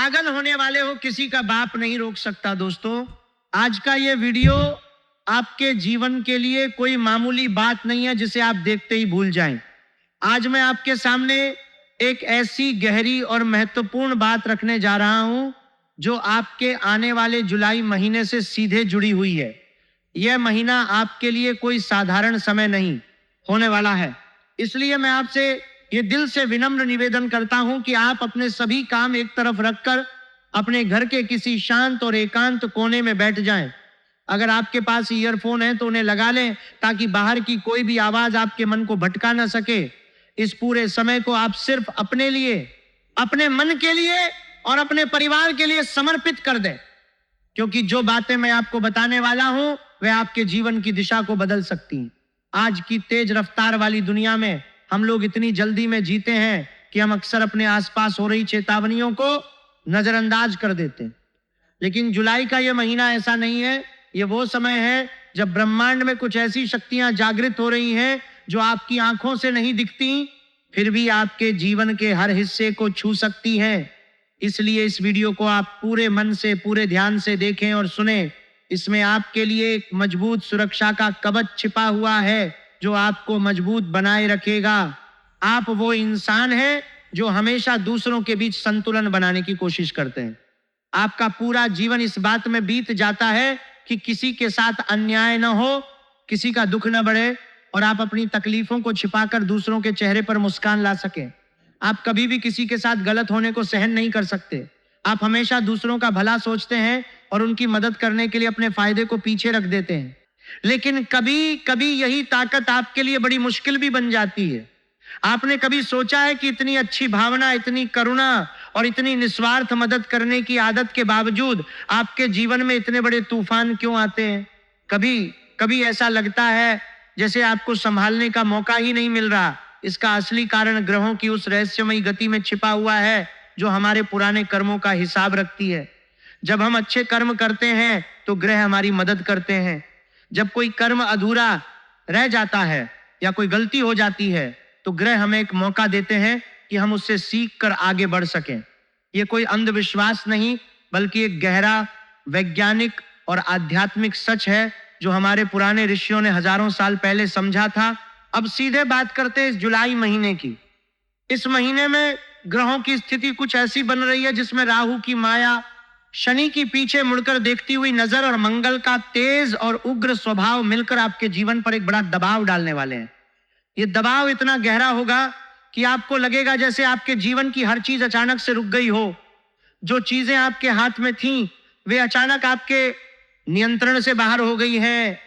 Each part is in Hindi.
पागल होने वाले हो, किसी का बाप नहीं रोक सकता। दोस्तों, आज का ये वीडियो आपके जीवन के लिए कोई मामूली बात नहीं है जिसे आप देखते ही भूल जाएं। आज मैं आपके सामने एक ऐसी गहरी और महत्वपूर्ण बात रखने जा रहा हूं जो आपके आने वाले जुलाई महीने से सीधे जुड़ी हुई है। यह महीना आपके लिए कोई साधारण समय नहीं होने वाला है। इसलिए मैं आपसे ये दिल से विनम्र निवेदन करता हूं कि आप अपने सभी काम एक तरफ रखकर अपने घर के किसी शांत और एकांत कोने में बैठ जाएं। अगर आपके पास ईयरफोन है तो उन्हें लगा लें ताकि बाहर की कोई भी आवाज आपके मन को भटका ना सके। इस पूरे समय को आप सिर्फ अपने लिए, अपने मन के लिए और अपने परिवार के लिए समर्पित कर दें, क्योंकि जो बातें मैं आपको बताने वाला हूं वे आपके जीवन की दिशा को बदल सकती हैं। आज की तेज रफ्तार वाली दुनिया में हम लोग इतनी जल्दी में जीते हैं कि हम अक्सर अपने आसपास हो रही चेतावनियों को नजरअंदाज कर देते हैं। लेकिन जुलाई का यह महीना ऐसा नहीं है। ये वो समय है जब ब्रह्मांड में कुछ ऐसी शक्तियां जागृत हो रही हैं जो आपकी आंखों से नहीं दिखती, फिर भी आपके जीवन के हर हिस्से को छू सकती हैं। इसलिए इस वीडियो को आप पूरे मन से, पूरे ध्यान से देखें और सुनें। इसमें आपके लिए एक मजबूत सुरक्षा का कवच छिपा हुआ है जो आपको मजबूत बनाए रखेगा। आप वो इंसान हैं जो हमेशा दूसरों के बीच संतुलन बनाने की कोशिश करते हैं। आपका पूरा जीवन इस बात में बीत जाता है कि किसी के साथ अन्याय न हो, किसी का दुख न बढ़े और आप अपनी तकलीफों को छिपाकर दूसरों के चेहरे पर मुस्कान ला सकें। आप कभी भी किसी के साथ गलत होने को सहन नहीं कर सकते। आप हमेशा दूसरों का भला सोचते हैं और उनकी मदद करने के लिए अपने फायदे को पीछे रख देते हैं। लेकिन कभी कभी यही ताकत आपके लिए बड़ी मुश्किल भी बन जाती है। आपने कभी सोचा है कि इतनी अच्छी भावना, इतनी करुणा और इतनी निस्वार्थ मदद करने की आदत के बावजूद आपके जीवन में इतने बड़े तूफान क्यों आते हैं? कभी कभी ऐसा लगता है जैसे आपको संभालने का मौका ही नहीं मिल रहा। इसका असली कारण ग्रहों की उस रहस्यमयी गति में छिपा हुआ है जो हमारे पुराने कर्मों का हिसाब रखती है। जब हम अच्छे कर्म करते हैं तो ग्रह हमारी मदद करते हैं। जब कोई कर्म अधूरा रह जाता है या कोई गलती हो जाती है तो ग्रह हमें एक मौका देते हैं कि हम उससे सीख कर आगे बढ़ सकें। यह कोई अंधविश्वास नहीं बल्कि एक गहरा वैज्ञानिक और आध्यात्मिक सच है जो हमारे पुराने ऋषियों ने हजारों साल पहले समझा था। अब सीधे बात करते हैं इस जुलाई महीने की। इस महीने में ग्रहों की स्थिति कुछ ऐसी बन रही है जिसमें राहु की माया, शनि की पीछे मुड़कर देखती हुई नजर और मंगल का तेज और उग्र स्वभाव मिलकर आपके जीवन पर एक बड़ा दबाव डालने वाले हैं। ये दबाव इतना गहरा होगा कि आपको लगेगा जैसे आपके जीवन की हर चीज अचानक से रुक गई हो। जो चीजें आपके हाथ में थीं वे अचानक आपके नियंत्रण से बाहर हो गई हैं।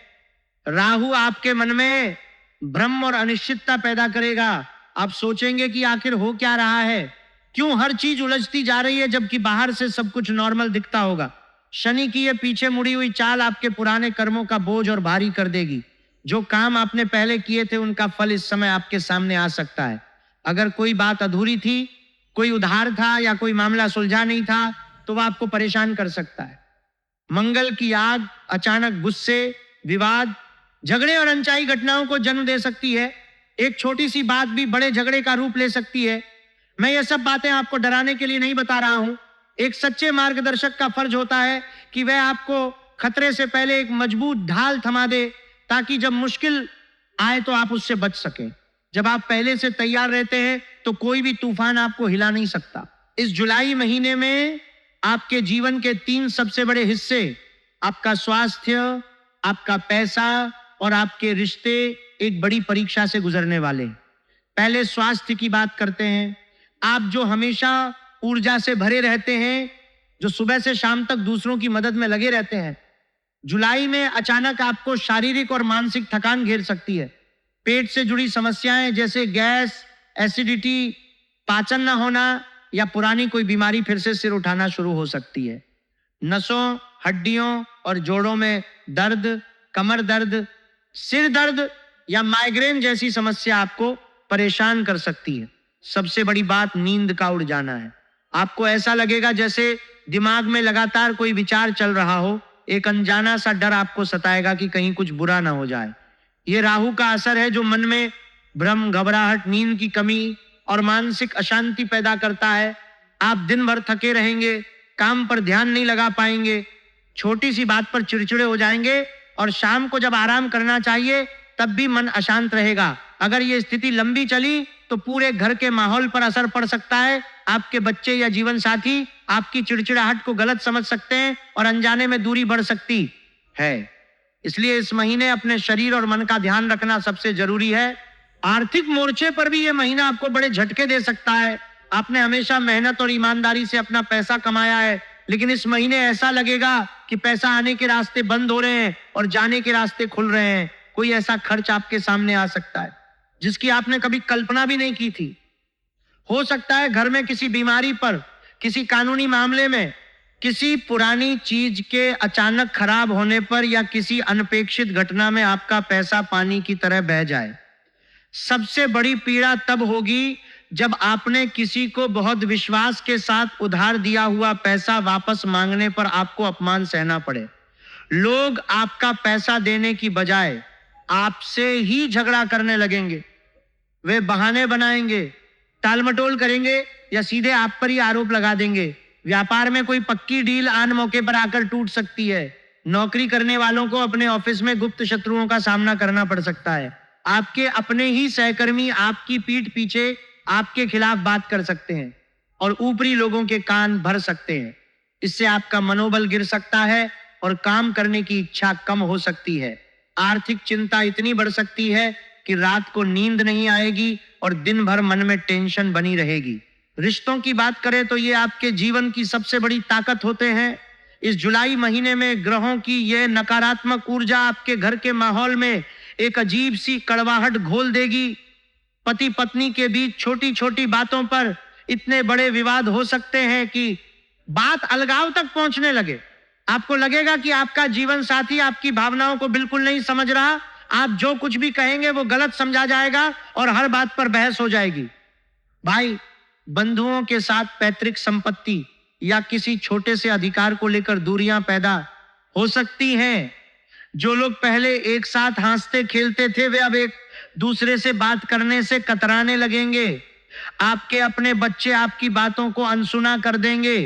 राहु आपके मन में भ्रम और अनिश्चितता पैदा करेगा। आप सोचेंगे कि आखिर हो क्या रहा है, क्यों हर चीज उलझती जा रही है जबकि बाहर से सब कुछ नॉर्मल दिखता होगा। शनि की ये पीछे मुड़ी हुई चाल आपके पुराने कर्मों का बोझ और भारी कर देगी। जो काम आपने पहले किए थे उनका फल इस समय आपके सामने आ सकता है। अगर कोई बात अधूरी थी, कोई उधार था या कोई मामला सुलझा नहीं था तो वह आपको परेशान कर सकता है। मंगल की आग अचानक गुस्से, विवाद, झगड़े और अनचाही घटनाओं को जन्म दे सकती है। एक छोटी सी बात भी बड़े झगड़े का रूप ले सकती है। मैं ये सब बातें आपको डराने के लिए नहीं बता रहा हूं। एक सच्चे मार्गदर्शक का फर्ज होता है कि वह आपको खतरे से पहले एक मजबूत ढाल थमा दे ताकि जब मुश्किल आए तो आप उससे बच सकें। जब आप पहले से तैयार रहते हैं तो कोई भी तूफान आपको हिला नहीं सकता। इस जुलाई महीने में आपके जीवन के 3 सबसे बड़े हिस्से, आपका स्वास्थ्य, आपका पैसा और आपके रिश्ते एक बड़ी परीक्षा से गुजरने वाले हैं। पहले स्वास्थ्य की बात करते हैं। आप जो हमेशा ऊर्जा से भरे रहते हैं, जो सुबह से शाम तक दूसरों की मदद में लगे रहते हैं, जुलाई में अचानक आपको शारीरिक और मानसिक थकान घेर सकती है। पेट से जुड़ी समस्याएं जैसे गैस, एसिडिटी, पाचन न होना या पुरानी कोई बीमारी फिर से सिर उठाना शुरू हो सकती है। नसों, हड्डियों और जोड़ों में दर्द, कमर दर्द, सिर दर्द या माइग्रेन जैसी समस्या आपको परेशान कर सकती है। सबसे बड़ी बात नींद का उड़ जाना है। आपको ऐसा लगेगा जैसे दिमाग में लगातार कोई विचार चल रहा हो। एक अनजाना सा डर आपको सताएगा कि कहीं कुछ बुरा ना हो जाए। ये राहु का असर है जो मन में भ्रम, घबराहट, नींद की कमी और मानसिक अशांति पैदा करता है। आप दिन भर थके रहेंगे, काम पर ध्यान नहीं लगा पाएंगे, छोटी सी बात पर चिड़चिड़े हो जाएंगे और शाम को जब आराम करना चाहिए तब भी मन अशांत रहेगा। अगर ये स्थिति लंबी चली तो पूरे घर के माहौल पर असर पड़ सकता है। आपके बच्चे या जीवन साथी आपकी चिड़चिड़ाहट को गलत समझ सकते हैं और अनजाने में दूरी बढ़ सकती है। इसलिए इस महीने अपने शरीर और मन का ध्यान रखना सबसे जरूरी है। आर्थिक मोर्चे पर भी यह महीना आपको बड़े झटके दे सकता है। आपने हमेशा मेहनत और ईमानदारी से अपना पैसा कमाया है, लेकिन इस महीने ऐसा लगेगा कि पैसा आने के रास्ते बंद हो रहे हैं और जाने के रास्ते खुल रहे हैं। कोई ऐसा खर्च आपके सामने आ सकता है जिसकी आपने कभी कल्पना भी नहीं की थी। हो सकता है घर में किसी बीमारी पर, किसी कानूनी मामले में, किसी पुरानी चीज के अचानक खराब होने पर या किसी अनपेक्षित घटना में आपका पैसा पानी की तरह बह जाए। सबसे बड़ी पीड़ा तब होगी जब आपने किसी को बहुत विश्वास के साथ उधार दिया हुआ पैसा वापस मांगने पर आपको अपमान सहना पड़े। लोग आपका पैसा देने की बजाय आपसे ही झगड़ा करने लगेंगे। वे बहाने बनाएंगे, टालमटोल करेंगे या सीधे आप पर ही आरोप लगा देंगे। व्यापार में कोई पक्की डील आन मौके पर आकर टूट सकती है। नौकरी करने वालों को अपने ऑफिस में गुप्त शत्रुओं का सामना करना पड़ सकता है। आपके अपने ही सहकर्मी आपकी पीठ पीछे आपके खिलाफ बात कर सकते हैं और ऊपरी लोगों के कान भर सकते हैं। इससे आपका मनोबल गिर सकता है और काम करने की इच्छा कम हो सकती है। आर्थिक चिंता इतनी बढ़ सकती है कि रात को नींद नहीं आएगी और दिन भर मन में टेंशन बनी रहेगी। रिश्तों की बात करें तो ये आपके जीवन की सबसे बड़ी ताकत होते हैं। इस जुलाई महीने में ग्रहों की यह नकारात्मक ऊर्जा आपके घर के माहौल में एक अजीब सी कड़वाहट घोल देगी। पति पत्नी के बीच छोटी छोटी बातों पर इतने बड़े विवाद हो सकते हैं कि बात अलगाव तक पहुंचने लगे। आपको लगेगा कि आपका जीवन साथी आपकी भावनाओं को बिल्कुल नहीं समझ रहा। आप जो कुछ भी कहेंगे वो गलत समझा जाएगा और हर बात पर बहस हो जाएगी। भाई बंधुओं के साथ पैतृक संपत्ति या किसी छोटे से अधिकार को लेकर दूरियां पैदा हो सकती हैं। जो लोग पहले एक साथ हंसते खेलते थे वे अब एक दूसरे से बात करने से कतराने लगेंगे। आपके अपने बच्चे आपकी बातों को अनसुना कर देंगे।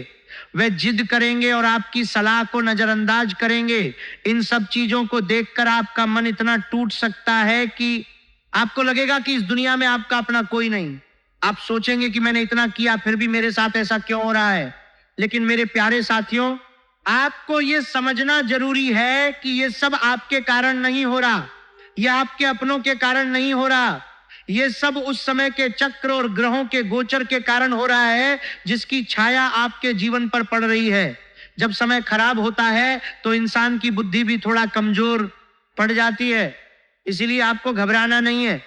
वे जिद करेंगे और आपकी सलाह को नजरअंदाज करेंगे। इन सब चीजों को देखकर आपका मन इतना टूट सकता है कि आपको लगेगा कि इस दुनिया में आपका अपना कोई नहीं। आप सोचेंगे कि मैंने इतना किया फिर भी मेरे साथ ऐसा क्यों हो रहा है। लेकिन मेरे प्यारे साथियों, आपको यह समझना जरूरी है कि यह सब आपके कारण नहीं हो रहा, यह आपके अपनों के कारण नहीं हो रहा। यह सब उस समय के चक्र और ग्रहों के गोचर के कारण हो रहा है जिसकी छाया आपके जीवन पर पड़ रही है। जब समय खराब होता है तो इंसान की बुद्धि भी थोड़ा कमजोर पड़ जाती है। इसीलिए आपको घबराना नहीं है।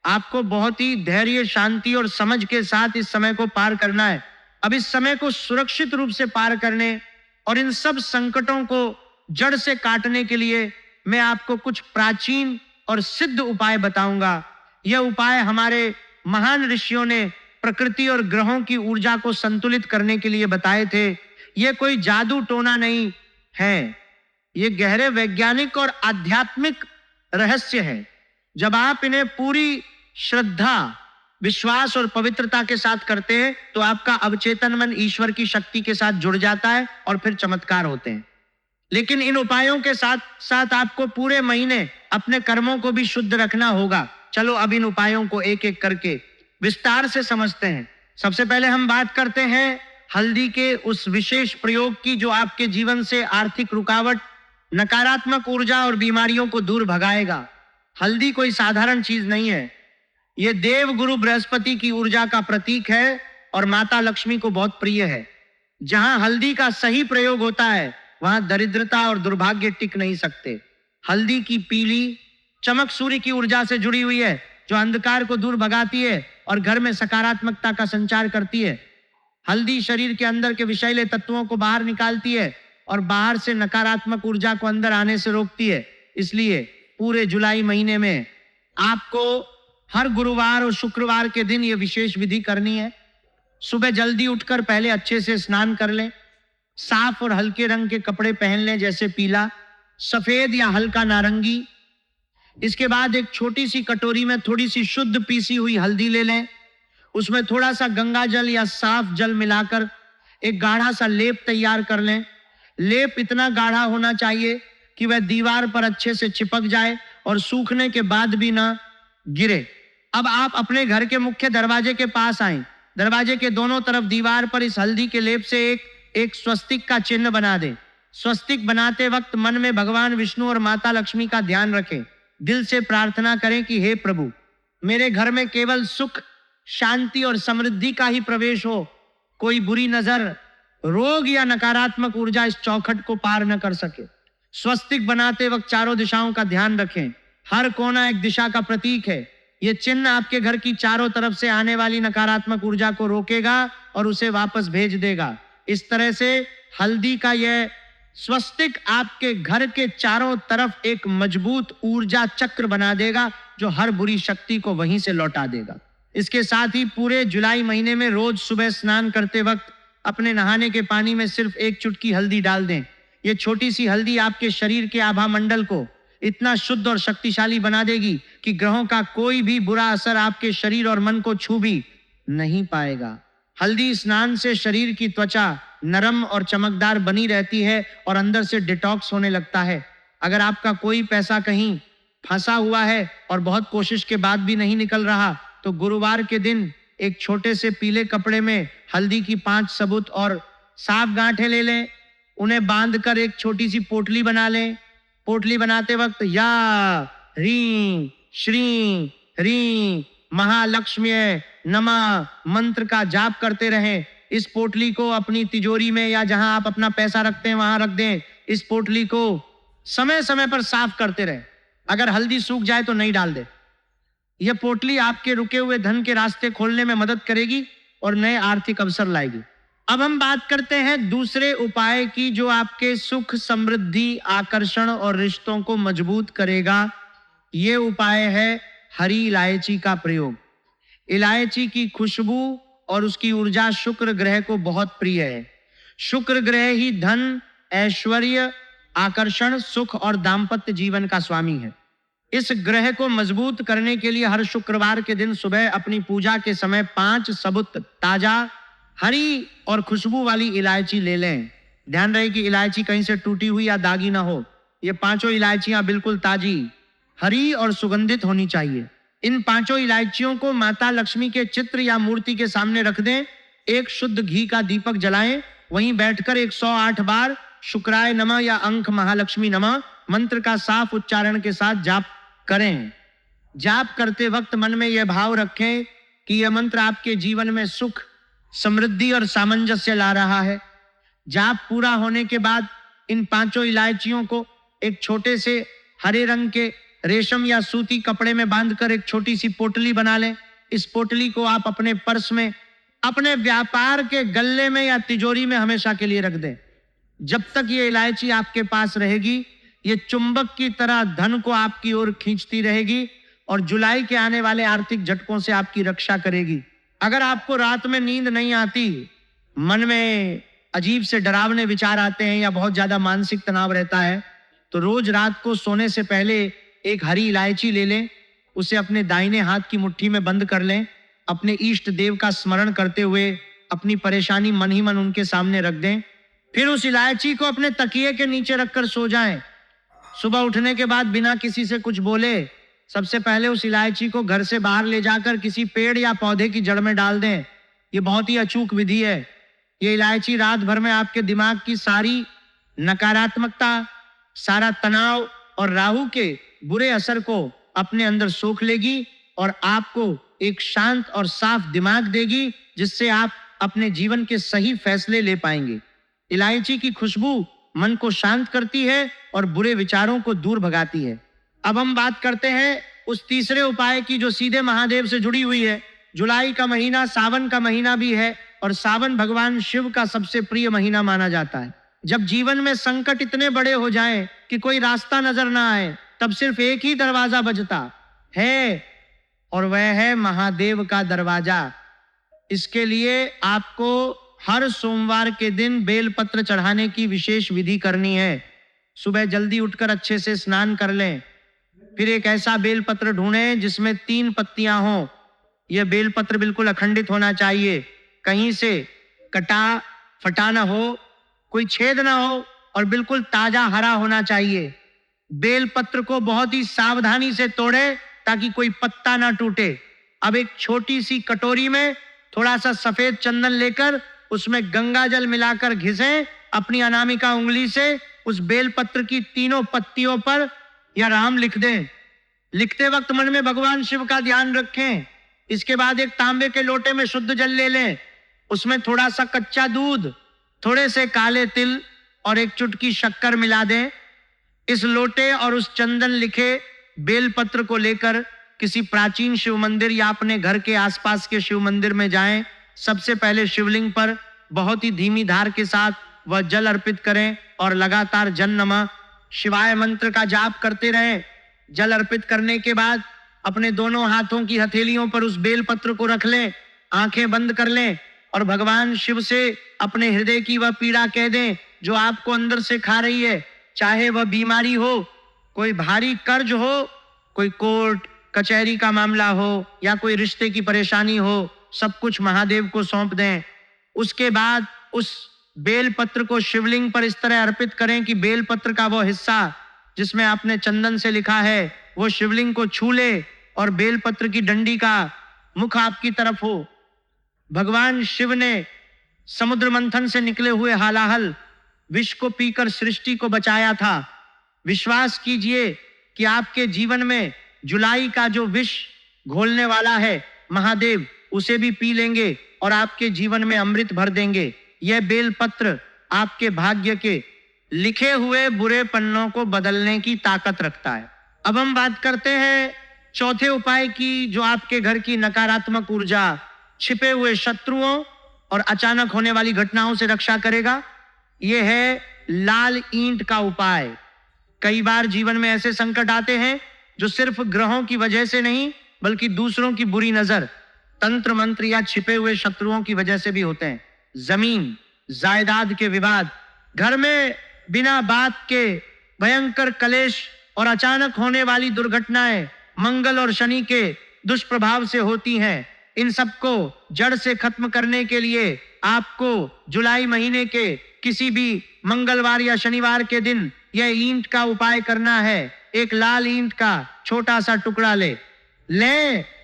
आपको बहुत ही धैर्य, शांति और समझ के साथ इस समय को पार करना है। अब इस समय को सुरक्षित रूप से पार करने और इन सब संकटों को जड़ से काटने के लिए मैं आपको कुछ प्राचीन और सिद्ध उपाय बताऊंगा। यह उपाय हमारे महान ऋषियों ने प्रकृति और ग्रहों की ऊर्जा को संतुलित करने के लिए बताए थे। यह कोई जादू टोना नहीं है, ये गहरे वैज्ञानिक और आध्यात्मिक रहस्य है। जब आप इन्हें पूरी श्रद्धा, विश्वास और पवित्रता के साथ करते हैं तो आपका अवचेतन मन ईश्वर की शक्ति के साथ जुड़ जाता है और फिर चमत्कार होते हैं। लेकिन इन उपायों के साथ साथ आपको पूरे महीने अपने कर्मों को भी शुद्ध रखना होगा। चलो अब इन उपायों को एक एक करके विस्तार से समझते हैं। सबसे पहले हम बात करते हैं हल्दी के उस विशेष प्रयोग की जो आपके जीवन से आर्थिक रुकावट, नकारात्मक ऊर्जा और बीमारियों को दूर भगाएगा। हल्दी कोई साधारण चीज नहीं है। यह देव गुरु बृहस्पति की ऊर्जा का प्रतीक है और माता लक्ष्मी को बहुत प्रिय है। जहां हल्दी का सही प्रयोग होता है वहां दरिद्रता और दुर्भाग्य टिक नहीं सकते। हल्दी की पीली चमक सूर्य की ऊर्जा से जुड़ी हुई है जो अंधकार को दूर भगाती है और घर में सकारात्मकता का संचार करती है। हल्दी शरीर के अंदर के विषैले तत्वों को बाहर निकालती है और बाहर से नकारात्मक ऊर्जा को अंदर आने से रोकती है। इसलिए पूरे जुलाई महीने में आपको हर गुरुवार और शुक्रवार के दिन यह विशेष विधि करनी है। सुबह जल्दी उठकर पहले अच्छे से स्नान कर लें। साफ और हल्के रंग के कपड़े पहन लें, जैसे पीला, सफेद या हल्का नारंगी। इसके बाद एक छोटी सी कटोरी में थोड़ी सी शुद्ध पीसी हुई हल्दी ले लें। उसमें थोड़ा सा गंगा जल या साफ जल मिलाकर एक गाढ़ा सा लेप तैयार कर लें। लेप इतना गाढ़ा होना चाहिए कि वह दीवार पर अच्छे से चिपक जाए और सूखने के बाद भी ना गिरे। अब आप अपने घर के मुख्य दरवाजे के पास आएं। दरवाजे के दोनों तरफ दीवार पर इस हल्दी के लेप से एक स्वस्तिक का चिन्ह बना दें। स्वस्तिक बनाते वक्त मन में भगवान विष्णु और माता लक्ष्मी का ध्यान रखें। दिल से प्रार्थना करें कि हे प्रभु, मेरे घर में केवल सुख, शांति और समृद्धि का ही प्रवेश हो। कोई बुरी नजर, रोग या नकारात्मक ऊर्जा इस चौखट को पार न कर सके। स्वस्तिक बनाते वक्त चारों दिशाओं का ध्यान रखें। हर कोना एक दिशा का प्रतीक है। यह चिन्ह आपके घर की चारों तरफ से आने वाली नकारात्मक ऊर्जा को रोकेगा और उसे वापस भेज देगा। इस तरह से हल्दी का यह स्वस्तिक आपके घर के चारों तरफ एक मजबूत ऊर्जा चक्र बना देगा, जो हर बुरी शक्ति को वहीं से लौटा देगा। इसके साथ ही पूरे जुलाई महीने में रोज सुबह स्नान करते वक्त अपने नहाने के पानी में सिर्फ एक चुटकी हल्दी डाल दें। यह छोटी सी हल्दी आपके शरीर के आभा मंडल को इतना शुद्ध और शक्तिशाली बना देगी कि ग्रहों का कोई भी बुरा असर आपके शरीर और मन को छू भी नहीं पाएगा। हल्दी स्नान से शरीर की त्वचा नरम और चमकदार बनी रहती है और अंदर से डिटॉक्स होने लगता है। अगर आपका कोई पैसा कहीं फंसा हुआ है और बहुत कोशिश के बाद भी नहीं निकल रहा, तो गुरुवार के दिन एक छोटे से पीले कपड़े में हल्दी की 5 सबूत और साफ गांठें ले लें। उन्हें बांधकर एक छोटी सी पोटली बना लें। पोटली बनाते वक्त या ह्रीं श्रीं ह्रीं महालक्ष्म्यै नमः मंत्र का जाप करते रहें। इस पोटली को अपनी तिजोरी में या जहां आप अपना पैसा रखते हैं वहां रख दें। इस पोटली को समय समय पर साफ करते रहें। अगर हल्दी सूख जाए तो नहीं डाल दे। यह पोटली आपके रुके हुए धन के रास्ते खोलने में मदद करेगी और नए आर्थिक अवसर लाएगी। अब हम बात करते हैं दूसरे उपाय की, जो आपके सुख, समृद्धि, आकर्षण और रिश्तों को मजबूत करेगा। यह उपाय है हरी इलायची का प्रयोग। इलायची की खुशबू और उसकी ऊर्जा शुक्र ग्रह को बहुत प्रिय है। शुक्र ग्रह ही धन, ऐश्वर्य, आकर्षण, सुख और दाम्पत्य जीवन का स्वामी है। इस ग्रह को मजबूत करने के लिए हर शुक्रवार के दिन सुबह अपनी पूजा के समय 5 सबूत ताजा हरी और खुशबू वाली इलायची ले लें। ध्यान रहे कि इलायची कहीं से टूटी हुई या दागी ना हो। ये 5 इलायचियां बिल्कुल ताजी, हरी और सुगंधित होनी चाहिए। इन 5 इलायचियों को माता लक्ष्मी के चित्र या मूर्ति के सामने रख दें। एक शुद्ध घी का दीपक जलाएं। वहीं बैठकर 108 बार शुक्राय नमः या अंक महालक्ष्मी नमः मंत्र का साफ उच्चारण के साथ जाप करें। जाप करते वक्त मन में यह भाव रखें कि यह मंत्र आपके जीवन में सुख, समृद्धि और सामंजस्य ला रहा है। जाप पूरा होने के बाद इन 5 इलायचियों को एक छोटे से हरे रंग के रेशम या सूती कपड़े में बांधकर एक छोटी सी पोटली बना लें। इस पोटली को आप अपने पर्स में, अपने व्यापार के गल्ले में या तिजोरी में हमेशा के लिए रख दें। जब तक ये इलायची आपके पास रहेगी, ये चुंबक की तरह धन को आपकी ओर खींचती रहेगी और जुलाई के आने वाले आर्थिक झटकों से आपकी रक्षा करेगी। अगर आपको रात में नींद नहीं आती, मन में अजीब से डरावने विचार आते हैं या बहुत ज्यादा मानसिक तनाव रहता है, तो रोज रात को सोने से पहले एक हरी इलायची ले लें। उसे अपने दाहिने हाथ की मुट्ठी में बंद कर लें। अपने इष्ट देव का स्मरण करते हुए अपनी परेशानी मन ही मन उनके सामने रख दें। फिर उस इलायची को अपने तकिए के नीचे रखकर सो जाएं। सुबह उठने के बाद बिना किसी से कुछ बोले सबसे पहले उस इलायची को घर से बाहर ले जाकर किसी पेड़ या पौधे की जड़ में डाल दें। ये बहुत ही अचूक विधि है। ये इलायची रात भर में आपके दिमाग की सारी नकारात्मकता, सारा तनाव और राहु के बुरे असर को अपने अंदर सोख लेगी और आपको एक शांत और साफ दिमाग देगी, जिससे आप अपने जीवन के सही फैसले ले पाएंगे। इलायची की खुशबू मन को शांत करती है और बुरे विचारों को दूर भगाती है। अब हम बात करते हैं उस तीसरे उपाय की, जो सीधे महादेव से जुड़ी हुई है। जुलाई का महीना सावन का महीना भी है और सावन भगवान शिव का सबसे प्रिय महीना माना जाता है। जब जीवन में संकट इतने बड़े हो जाएं कि कोई रास्ता नजर ना आए, तब सिर्फ एक ही दरवाजा बजता है और वह है महादेव का दरवाजा। इसके लिए आपको हर सोमवार के दिन बेलपत्र चढ़ाने की विशेष विधि करनी है। सुबह जल्दी उठकर अच्छे से स्नान कर लें। फिर एक ऐसा बेलपत्र ढूंढें जिसमें 3 पत्तियां हों। यह बेलपत्र बिल्कुल अखंडित होना चाहिए, कहीं से कटा फटा ना हो, कोई छेद ना हो और बिल्कुल ताजा हरा होना चाहिए। बेलपत्र को बहुत ही सावधानी से तोड़े ताकि कोई पत्ता ना टूटे। अब एक छोटी सी कटोरी में थोड़ा सा सफेद चंदन लेकर उसमें गंगा जल मिलाकर घिसें, अपनी अनामिका उंगली से उस बेलपत्र की तीनों पत्तियों पर या राम लिख दें। लिखते वक्त मन में भगवान शिव का ध्यान रखें। इसके बाद एक तांबे के लोटे में शुद्ध जल ले लें, उसमें थोड़ा सा कच्चा दूध, थोड़े से काले तिल और एक चुटकी शक्कर मिला दें। इस लोटे और उस चंदन लिखे बेलपत्र को लेकर किसी प्राचीन शिव मंदिर या अपने घर के आसपास के शिव मंदिर में जाएं। सबसे पहले शिवलिंग पर बहुत ही धीमी धार के साथ वह जल अर्पित करें और लगातार जन नमः शिवाय मंत्र का जाप करते रहें। जल अर्पित करने के बाद अपने दोनों हाथों की हथेलियों पर उस बेलपत्र को रख लें, आंखें बंद कर लें और भगवान शिव से अपने हृदय की वह पीड़ा कह दें जो आपको अंदर से खा रही है। चाहे वह बीमारी हो, कोई भारी कर्ज हो, कोई कोर्ट कचहरी का मामला हो या कोई रिश्ते की परेशानी हो, सब कुछ महादेव को सौंप दें। उसके बाद उस बेलपत्र को शिवलिंग पर इस तरह अर्पित करें कि बेलपत्र का वो हिस्सा जिसमें आपने चंदन से लिखा है वो शिवलिंग को छू ले और बेलपत्र की डंडी का मुख आपकी तरफ हो। भगवान शिव ने समुद्र मंथन से निकले हुए हालाहल विष को पीकर सृष्टि को बचाया था। विश्वास कीजिए कि आपके जीवन में जुलाई का जो विष घोलने वाला है महादेव उसे भी पी लेंगे और आपके जीवन में अमृत भर देंगे। यह बेलपत्र आपके भाग्य के लिखे हुए बुरे पन्नों को बदलने की ताकत रखता है। अब हम बात करते हैं चौथे उपाय की, जो आपके घर की नकारात्मक ऊर्जा, छिपे हुए शत्रुओं और अचानक होने वाली घटनाओं से रक्षा करेगा। यह है लाल ईंट का उपाय। कई बार जीवन में ऐसे संकट आते हैं जो सिर्फ ग्रहों की वजह से नहीं बल्कि दूसरों की बुरी नजर, तंत्र मंत्र या छिपे हुए शत्रुओं की वजह से भी होते हैं। जमीन जायदाद के विवाद, घर में बिना बात के भयंकर कलेश और अचानक होने वाली दुर्घटनाएं मंगल और शनि के दुष्प्रभाव से होती हैं। इन सबको जड़ से खत्म करने के लिए आपको जुलाई महीने के किसी भी मंगलवार या शनिवार के दिन यह ईंट का उपाय करना है। एक लाल ईंट का छोटा सा टुकड़ा ले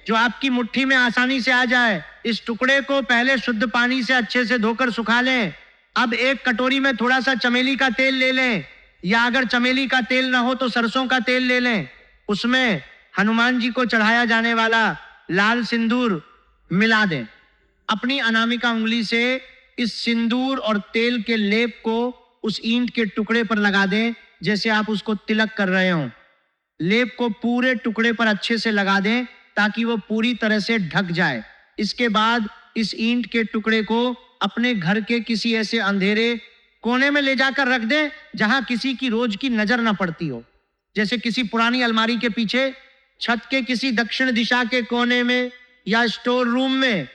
जो आपकी मुट्ठी में आसानी से आ जाए। इस टुकड़े को पहले शुद्ध पानी से अच्छे से धोकर सुखा लें। अब एक कटोरी में थोड़ा सा चमेली का तेल ले लें, या अगर चमेली का तेल ना हो तो सरसों का तेल ले लें। उसमें हनुमान जी को चढ़ाया जाने वाला लाल सिंदूर मिला दें। अपनी अनामिका उंगली से इस सिंदूर और तेल के लेप को उस ईंट के टुकड़े पर लगा दें जैसे आप उसको तिलक कर रहे हो। लेप को पूरे टुकड़े पर अच्छे से लगा दें ताकि वो पूरी तरह से ढक जाए। इसके बाद इस ईंट के टुकड़े को अपने घर के किसी ऐसे अंधेरे कोने में ले जाकर रख दें जहां किसी की रोज की नजर ना पड़ती हो, जैसे किसी पुरानी अलमारी के पीछे, छत के किसी दक्षिण दिशा के कोने में या स्टोर रूम में।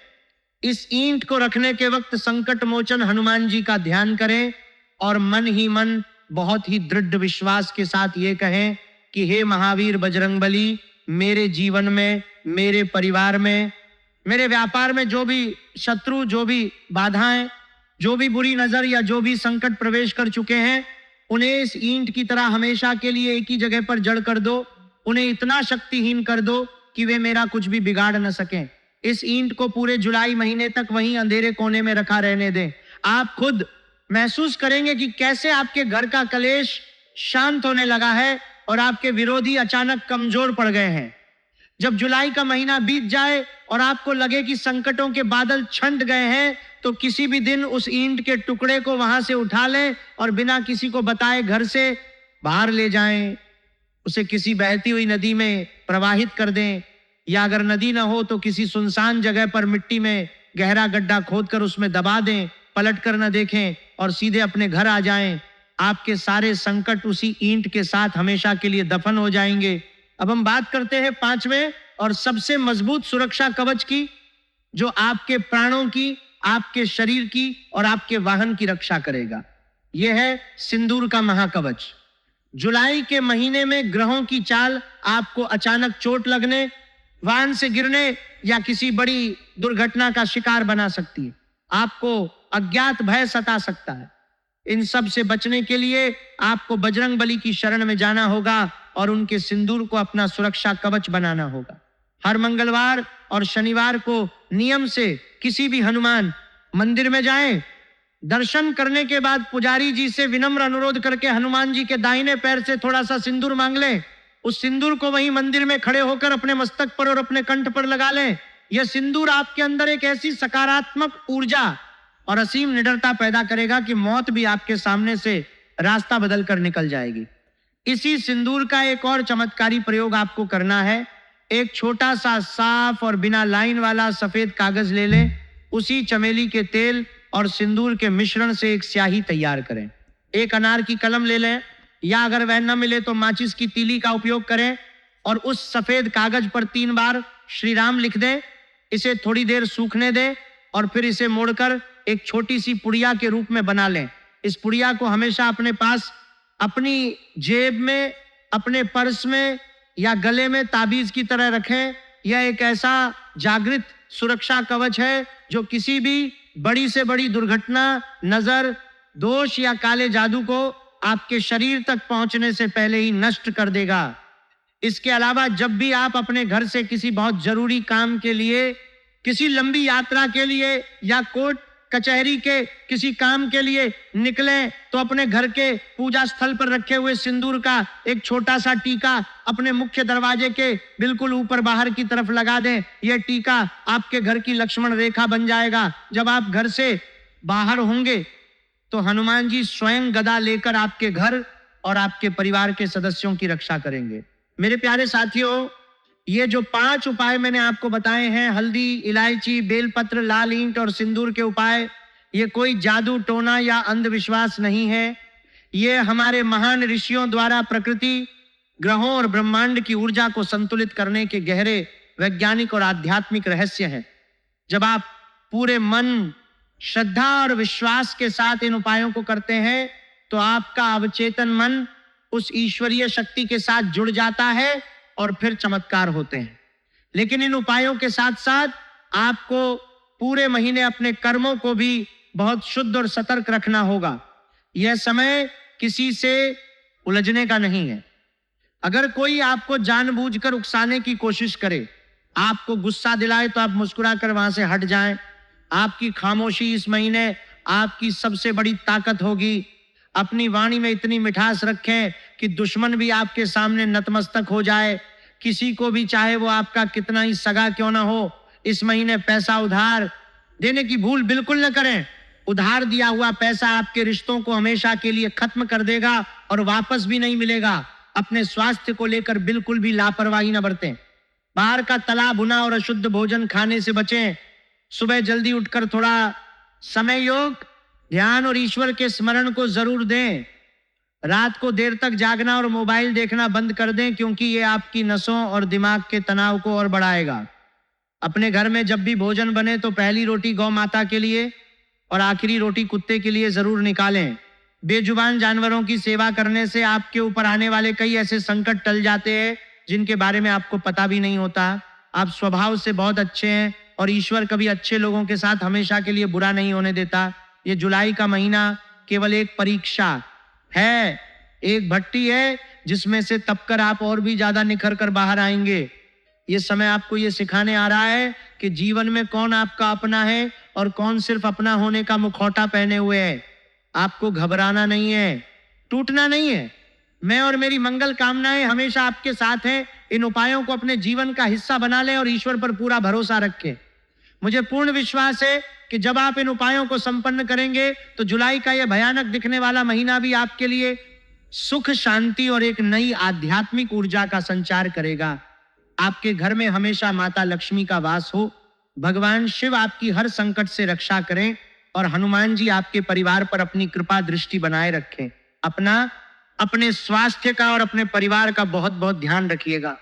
इस ईंट को रखने के वक्त संकट मोचन हनुमान जी का ध्यान करें और मन ही मन बहुत ही दृढ़ विश्वास के साथ ये कहें कि हे महावीर बजरंगबली, मेरे जीवन में, मेरे परिवार में, मेरे व्यापार में जो भी शत्रु, जो भी बाधाएं, जो भी बुरी नजर या जो भी संकट प्रवेश कर चुके हैं, उन्हें इस ईंट की तरह हमेशा के लिए एक ही जगह पर जड़ कर दो। उन्हें इतना शक्तिहीन कर दो कि वे मेरा कुछ भी बिगाड़ न सकें। इस ईंट को पूरे जुलाई महीने तक वहीं अंधेरे कोने में रखा रहने दें। आप खुद महसूस करेंगे कि कैसे आपके घर का कलेश शांत होने लगा है और आपके विरोधी अचानक कमजोर पड़ गए हैं। जब जुलाई का महीना बीत जाए और आपको लगे कि संकटों के बादल छंट गए हैं, तो किसी भी दिन उस ईंट के टुकड़े को वहां से उठा लें और बिना किसी को बताए घर से बाहर ले जाएं। उसे किसी बहती हुई नदी में प्रवाहित कर दें, या अगर नदी ना हो तो किसी सुनसान जगह पर मिट्टी में गहरा गड्ढा खोदकर उसमें दबा दें, पलट कर न देखें और सीधे अपने घर आ जाएं। आपके सारे संकट उसी ईंट के साथ हमेशा के लिए दफन हो जाएंगे। अब हम बात करते हैं पांचवें और सबसे मजबूत सुरक्षा कवच की, जो आपके प्राणों की, आपके शरीर की और आपके वाहन की रक्षा करेगा। यह है सिंदूर का महाकवच। जुलाई के महीने में ग्रहों की चाल आपको अचानक चोट लगने, वाहन से गिरने या किसी बड़ी दुर्घटना का शिकार बना सकती है। आपको अज्ञात भय सता सकता है। इन सब से बचने के लिए आपको बजरंगबली की शरण में जाना होगा और उनके सिंदूर को अपना सुरक्षा कवच बनाना होगा। हर मंगलवार और शनिवार को नियम से किसी भी हनुमान मंदिर में जाएं। दर्शन करने के बाद पुजारी जी से विनम्र अनुरोध करके हनुमान जी के दाहिने पैर से थोड़ा सा सिंदूर मांग लें। उस सिंदूर को वहीं मंदिर में खड़े होकर अपने मस्तक पर और अपने कंठ पर लगा लें। यह सिंदूर आपके अंदर एक ऐसी सकारात्मक ऊर्जा और असीम निडरता पैदा करेगा कि मौत भी आपके सामने से रास्ता बदल कर निकल जाएगी। इसी सिंदूर का एक और चमत्कारी प्रयोग आपको करना है। एक छोटा सा साफ और बिना लाइन वाला सफेद कागज ले लें। उसी चमेली के तेल और सिंदूर के मिश्रण से एक स्याही तैयार करें। एक अनार की कलम ले लें या अगर वह न मिले तो माचिस की तीली का उपयोग करें और उस सफेद कागज पर 3 बार श्री राम लिख दें। इसे थोड़ी देर सूखने दें और फिर इसे मोड़कर एक छोटी सी पुड़िया के रूप में बना लें। इस पुड़िया को हमेशा अपने पास, अपनी जेब में, अपने पर्स में या गले में ताबीज की तरह रखें। यह एक ऐसा जागृत सुरक्षा कवच है जो किसी भी बड़ी से बड़ी दुर्घटना, नजर, दोष या काले जादू को आपके शरीर तक पहुंचने से पहले ही नष्ट कर देगा। इसके अलावा जब भी आप अपने घर से किसी बहुत जरूरी काम के लिए, किसी लंबी यात्रा के लिए या कोर्ट कचहरी के किसी काम के लिए निकलें तो अपने घर के पूजा स्थल पर रखे हुए सिंदूर का एक छोटा सा टीका अपने मुख्य दरवाजे के बिल्कुल ऊपर बाहर की तरफ लगा दें। यह टीका आपके घर की लक्ष्मण रेखा बन जाएगा। जब आप घर से बाहर होंगे तो हनुमान जी स्वयं गदा लेकर आपके घर और आपके परिवार के सदस्यों की रक्षा करेंगे। मेरे प्यारे साथियों, ये जो 5 उपाय मैंने आपको बताए हैं, हल्दी, इलायची, बेलपत्र, लाल ईंट और सिंदूर के उपाय, ये कोई जादू टोना या अंधविश्वास नहीं है। ये हमारे महान ऋषियों द्वारा प्रकृति, ग्रहों और ब्रह्मांड की ऊर्जा को संतुलित करने के गहरे वैज्ञानिक और आध्यात्मिक रहस्य हैं। जब आप पूरे मन, श्रद्धा और विश्वास के साथ इन उपायों को करते हैं तो आपका अवचेतन मन उस ईश्वरीय शक्ति के साथ जुड़ जाता है और फिर चमत्कार होते हैं। लेकिन इन उपायों के साथ साथ आपको पूरे महीने अपने कर्मों को भी बहुत शुद्ध और सतर्क रखना होगा। यह समय किसी से उलझने का नहीं है। अगर कोई आपको जानबूझकर उकसाने की कोशिश करे, आपको गुस्सा दिलाए, तो आप मुस्कुराकर वहां से हट जाएं। आपकी खामोशी इस महीने आपकी सबसे बड़ी ताकत होगी। अपनी वाणी में इतनी मिठास रखें कि दुश्मन भी आपके सामने नतमस्तक हो जाए। किसी को भी, चाहे वो आपका कितना ही सगा क्यों ना हो, इस महीने पैसा उधार देने की भूल बिल्कुल न करें। उधार दिया हुआ पैसा आपके रिश्तों को हमेशा के लिए खत्म कर देगा और वापस भी नहीं मिलेगा। अपने स्वास्थ्य को लेकर बिल्कुल भी लापरवाही न बरतें। बाहर का तला भुना और अशुद्ध भोजन खाने से बचें। सुबह जल्दी उठकर थोड़ा समय योग, ध्यान और ईश्वर के स्मरण को जरूर दें। रात को देर तक जागना और मोबाइल देखना बंद कर दें, क्योंकि ये आपकी नसों और दिमाग के तनाव को और बढ़ाएगा। अपने घर में जब भी भोजन बने तो पहली रोटी गौ माता के लिए और आखिरी रोटी कुत्ते के लिए जरूर निकालें। बेजुबान जानवरों की सेवा करने से आपके ऊपर आने वाले कई ऐसे संकट टल जाते हैं जिनके बारे में आपको पता भी नहीं होता। आप स्वभाव से बहुत अच्छे हैं और ईश्वर कभी अच्छे लोगों के साथ हमेशा के लिए बुरा नहीं होने देता। ये जुलाई का महीना केवल एक परीक्षा है, एक भट्टी है जिसमें से तपकर आप और भी ज्यादा निखर कर बाहर आएंगे। ये समय आपको ये सिखाने आ रहा है कि जीवन में कौन आपका अपना है और कौन सिर्फ अपना होने का मुखौटा पहने हुए है। आपको घबराना नहीं है, टूटना नहीं है। मैं और मेरी मंगल कामनाएं हमेशा आपके साथ हैं। इन उपायों को अपने जीवन का हिस्सा बना लें और ईश्वर पर पूरा भरोसा रखें। मुझे पूर्ण विश्वास है कि जब आप इन उपायों को संपन्न करेंगे तो जुलाई का यह भयानक दिखने वाला महीना भी आपके लिए सुख, शांति और एक नई आध्यात्मिक ऊर्जा का संचार करेगा। आपके घर में हमेशा माता लक्ष्मी का वास हो। भगवान शिव आपकी हर संकट से रक्षा करें और हनुमान जी आपके परिवार पर अपनी कृपा दृष्टि बनाए रखें। अपने स्वास्थ्य का और अपने परिवार का बहुत बहुत ध्यान रखिएगा।